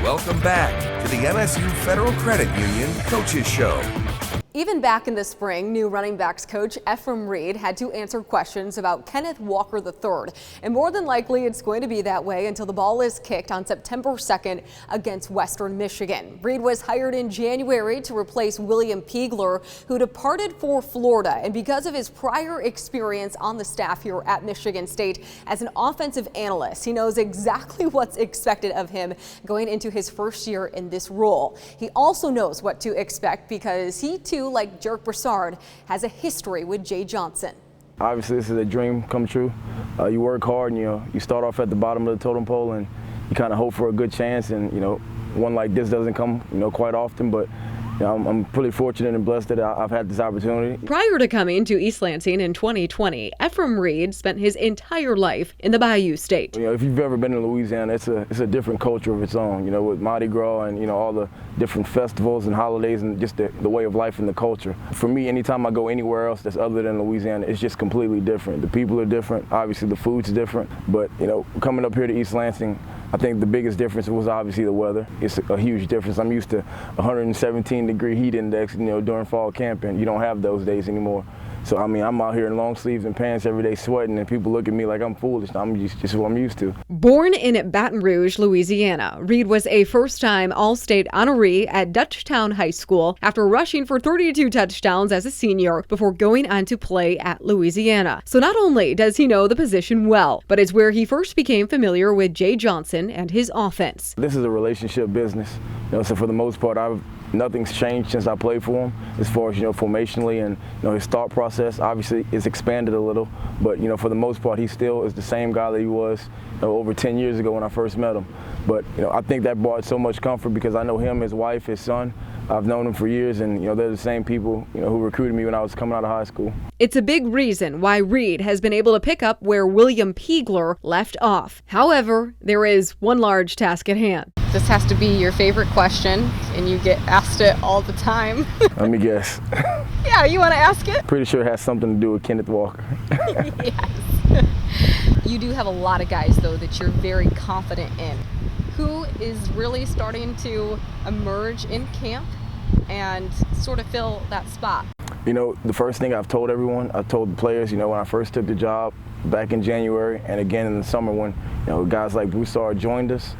Welcome back to the MSU Federal Credit Union Coaches Show. Even back in the spring, new running backs coach Effrem Reed had to answer questions about Kenneth Walker III. And more than likely, it's going to be that way until the ball is kicked on September 2nd against Western Michigan. Reed was hired in January to replace William Piegler, who departed for Florida. And because of his prior experience on the staff here at Michigan State as an offensive analyst, he knows exactly what's expected of him going into his first year in this role. He also knows what to expect because he too, like Jerk Broussard, has a history with Jay Johnson. Obviously, this is a dream come true. You work hard and you start off at the bottom of the totem pole and you kind of hope for a good chance, and one like this doesn't come quite often, but I'm pretty fortunate and blessed that I've had this opportunity. Prior to coming to East Lansing in 2020, Effrem Reed spent his entire life in the Bayou State. If you've ever been in Louisiana, it's a different culture of its own, with Mardi Gras and all the different festivals and holidays and just the way of life and the culture. For me, anytime I go anywhere else that's other than Louisiana, it's just completely different. The people are different, obviously the food's different, but coming up here to East Lansing, I think the biggest difference was obviously the weather. It's a huge difference. I'm used to 117-degree heat index, during fall camping. You don't have those days anymore. So, I'm out here in long sleeves and pants every day sweating, and people look at me like I'm foolish. I'm just what I'm used to. Born in Baton Rouge, Louisiana, Reed was a first-time All-State honoree at Dutchtown High School after rushing for 32 touchdowns as a senior before going on to play at Louisiana. So not only does he know the position well, but it's where he first became familiar with Jay Johnson and his offense. This is a relationship business. So for the most part, nothing's changed since I played for him as far as, formationally and, his thought process. Obviously, it's expanded a little, but, for the most part, he still is the same guy that he was over 10 years ago when I first met him. But, I think that brought so much comfort because I know him, his wife, his son. I've known them for years, and, they're the same people, who recruited me when I was coming out of high school. It's a big reason why Reed has been able to pick up where William Piegler left off. However, there is one large task at hand. This has to be your favorite question, and you get asked it all the time. Let me guess. Yeah, you want to ask it? Pretty sure it has something to do with Kenneth Walker. Yes. You do have a lot of guys, though, that you're very confident in. Who is really starting to emerge in camp and sort of fill that spot? The first thing I've told everyone, I told the players, when I first took the job back in January and again in the summer when, guys like Broussard joined us,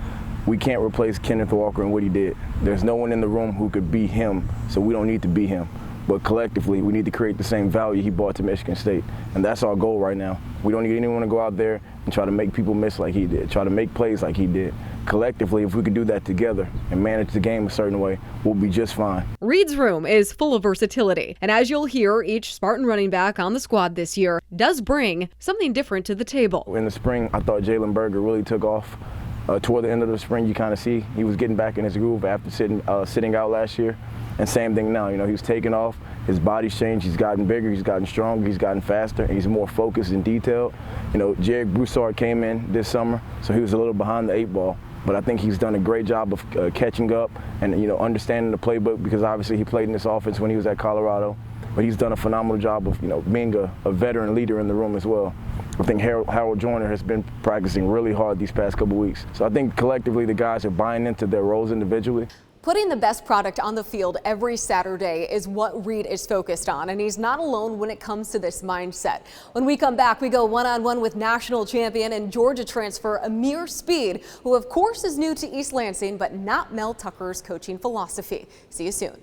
we can't replace Kenneth Walker and what he did. There's no one in the room who could be him, so we don't need to be him. But collectively, we need to create the same value he brought to Michigan State. And that's our goal right now. We don't need anyone to go out there and try to make people miss like he did, try to make plays like he did. Collectively, if we could do that together and manage the game a certain way, we'll be just fine. Reed's room is full of versatility. And as you'll hear, each Spartan running back on the squad this year does bring something different to the table. In the spring, I thought Jalen Berger really took off. Toward the end of the spring, you kind of see he was getting back in his groove after sitting out last year. And same thing now, he's taken off, his body's changed, he's gotten bigger, he's gotten stronger, he's gotten faster, and he's more focused and detailed. Jerk Broussard came in this summer, so he was a little behind the 8 ball. But I think he's done a great job of catching up and, understanding the playbook because obviously he played in this offense when he was at Colorado. But he's done a phenomenal job of, being a veteran leader in the room as well. I think Harold Joyner has been practicing really hard these past couple weeks. So I think collectively the guys are buying into their roles individually. Putting the best product on the field every Saturday is what Reed is focused on, and he's not alone when it comes to this mindset. When we come back, we go one-on-one with national champion and Georgia transfer Amir Speed, who of course is new to East Lansing, but not Mel Tucker's coaching philosophy. See you soon.